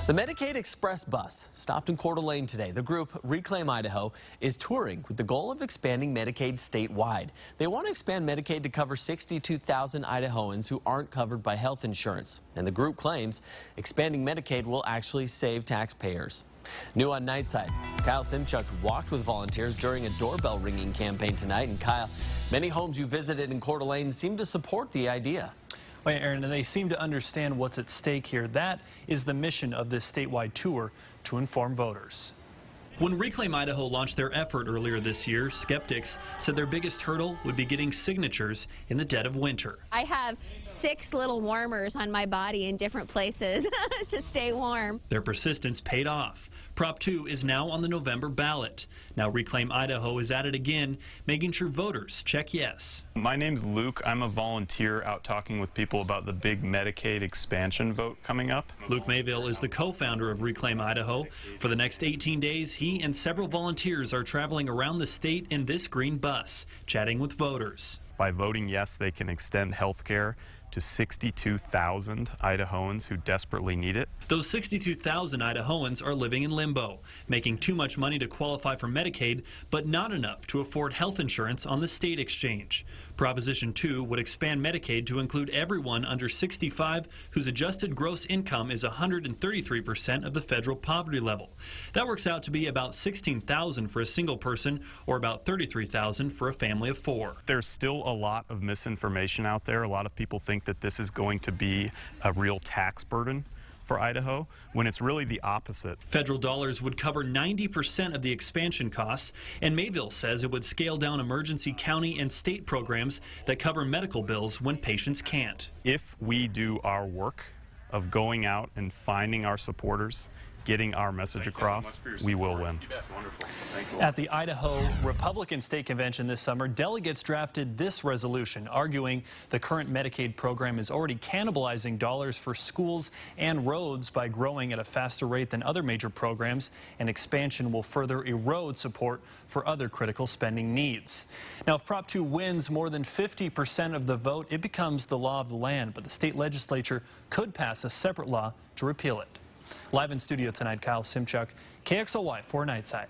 The Medicaid Express bus stopped in Coeur d'Alene today. The group Reclaim Idaho is touring with the goal of expanding Medicaid statewide. They want to expand Medicaid to cover 62,000 Idahoans who aren't covered by health insurance. And the group claims expanding Medicaid will actually save taxpayers. New on Nightside, Kyle Simchuk walked with volunteers during a doorbell ringing campaign tonight. And Kyle, many homes you visited in Coeur d'Alene seem to support the idea. Well, Aaron, and they seem to understand what's at stake here. That is the mission of this statewide tour, to inform voters. When Reclaim Idaho launched their effort earlier this year, skeptics said their biggest hurdle would be getting signatures in the dead of winter. I have 6 little warmers on my body in different places to stay warm. Their persistence paid off. Prop 2 is now on the November ballot. Now Reclaim Idaho is at it again, making sure voters check yes. My name's Luke. I'm a volunteer out talking with people about the big Medicaid expansion vote coming up. Luke Mayville is the co-founder of Reclaim Idaho. For the next 18 days, he and several volunteers are traveling around the state in this green bus, chatting with voters. By voting yes, they can extend health care to 62,000 Idahoans who desperately need it. Those 62,000 Idahoans are living in limbo, making too much money to qualify for Medicaid, but not enough to afford health insurance on the state exchange. Proposition 2 would expand Medicaid to include everyone under 65 whose adjusted gross income is 133% of the federal poverty level. That works out to be about $16,000 for a single person or about $33,000 for a family of 4. There's still a lot of misinformation out there. A lot of people think that this is going to be a real tax burden for Idaho, when it's really the opposite. Federal dollars would cover 90% of the expansion costs, and Mayville says it would scale down emergency county and state programs that cover medical bills when patients can't. If we do our work of going out and finding our supporters, getting our message across, we will win. At the Idaho Republican State Convention this summer, delegates drafted this resolution, arguing the current Medicaid program is already cannibalizing dollars for schools and roads by growing at a faster rate than other major programs, and expansion will further erode support for other critical spending needs. Now, if Prop 2 wins more than 50% of the vote, it becomes the law of the land, but the state legislature could pass a separate law to repeal it. Live in studio tonight, Kyle Simchuk, KXLY 4 Nightside.